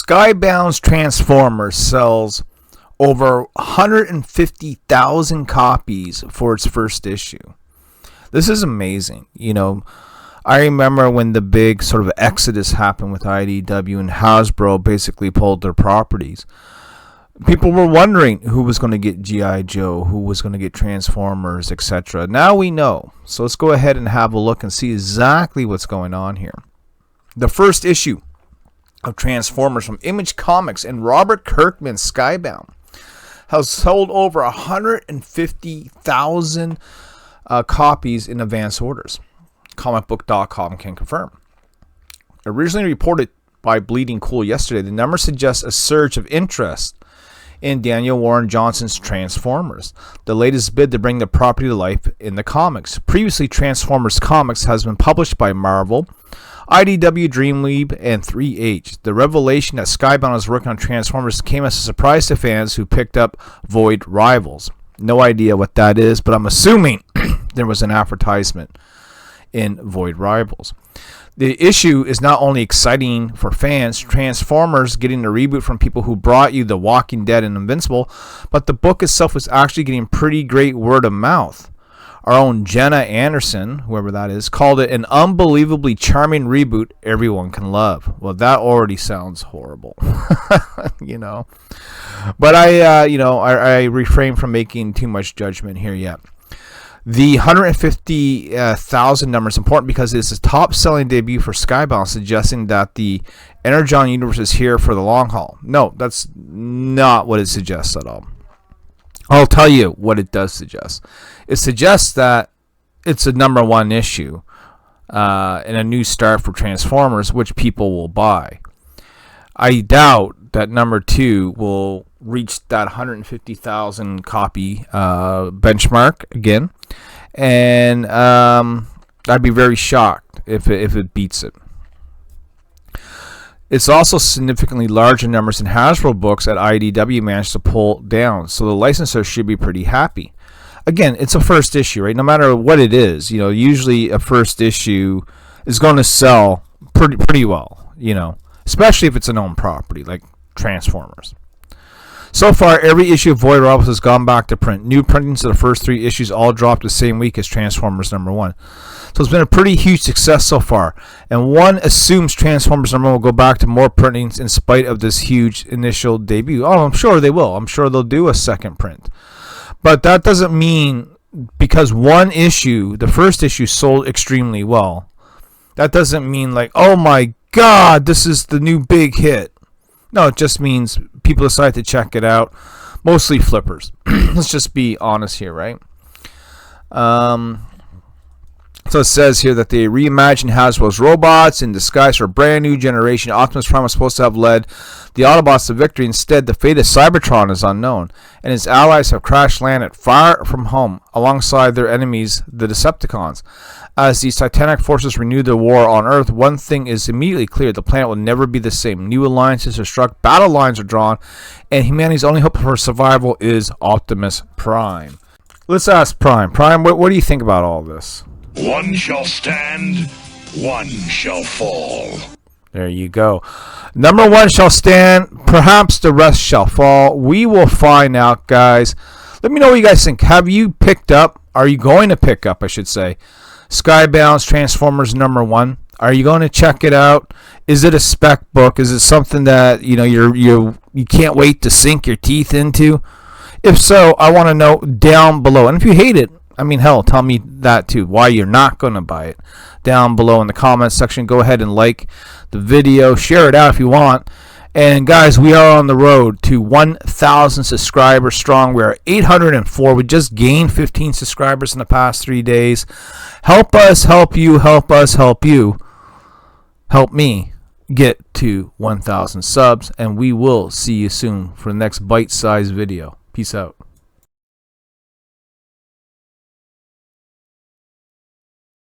Skybound's Transformers sells over 150,000 copies for its first issue. This is amazing. You know, I remember when the big sort of exodus happened with IDW and Hasbro basically pulled their properties. People were wondering who was going to get G.I. Joe, who was going to get Transformers, etc. Now we know. So let's go ahead and have a look and see exactly what's going on here. The first issue of Transformers from Image Comics and Robert Kirkman's Skybound has sold over 150,000 copies in advance orders. Comicbook.com can confirm. Originally reported by Bleeding Cool yesterday, the number suggests a surge of interest in Daniel Warren Johnson's Transformers, the latest bid to bring the property to life in the comics. Previously, Transformers Comics has been published by Marvel, IDW, Dreamwave, and 3H. The revelation that Skybound is working on Transformers came as a surprise to fans who picked up Void Rivals. No idea what that is, but I'm assuming there was an advertisement in Void Rivals. The issue is not only exciting for fans, Transformers getting a reboot from people who brought you The Walking Dead and Invincible, but the book itself is actually getting pretty great word of mouth. Our own Jenna Anderson, whoever that is, called it an unbelievably charming reboot everyone can love. Well, that already sounds horrible, you know. But I refrain from making too much judgment here yet. The 150,000 number is important because it's a top-selling debut for Skybound, suggesting that the Energon universe is here for the long haul. No, that's not what it suggests at all. I'll tell you what it does suggest. It suggests that it's a number one issue and a new start for Transformers, which people will buy. I doubt that number two will reach that 150,000 copy benchmark again, and I'd be very shocked if it beats it. It's also significantly larger numbers than Hasbro books at IDW managed to pull down, so the licensor should be pretty happy. Again, it's a first issue, right? No matter what it is, you know, usually a first issue is going to sell pretty well, you know, especially if it's a known property like Transformers. So far, every issue of Void Rivals has gone back to print. New printings of the first three issues all dropped the same week as Transformers number one. So it's been a pretty huge success so far. And one assumes Transformers number one will go back to more printings in spite of this huge initial debut. Oh, I'm sure they will. I'm sure they'll do a second print. But that doesn't mean because one issue, the first issue, sold extremely well. That doesn't mean like, oh my God, this is the new big hit. No, it just means people decide to check it out. Mostly flippers. Let's just be honest here, right? So it says here that they reimagined Hasbro's robots in disguise for a brand new generation. Optimus Prime was supposed to have led the Autobots to victory. Instead, the fate of Cybertron is unknown, and his allies have crash-landed far from home alongside their enemies, the Decepticons. As these titanic forces renew their war on Earth, one thing is immediately clear: the planet will never be the same. New alliances are struck, battle lines are drawn, and humanity's only hope for survival is Optimus Prime. Let's ask Prime. Prime, what do you think about all this? One shall stand, one shall fall. There you go. Number one shall stand, perhaps the rest shall fall. We will find out, guys. Let me know what you guys think. Have you picked up, are you going to pick up, I should say, Skybound's Transformers number one? Are you going to check it out? Is it a spec book? Is it something that you can't wait to sink your teeth into? If so, I want to know down below. And if you hate it, I mean, hell, tell me that too, why you're not going to buy it. Down below in the comments section, go ahead and like the video, share it out if you want. And guys, we are on the road to 1,000 subscribers strong. We are 804. We just gained 15 subscribers in the past 3 days. Help us, help you, help us, help you. Help me get to 1,000 subs, and we will see you soon for the next bite-sized video. Peace out.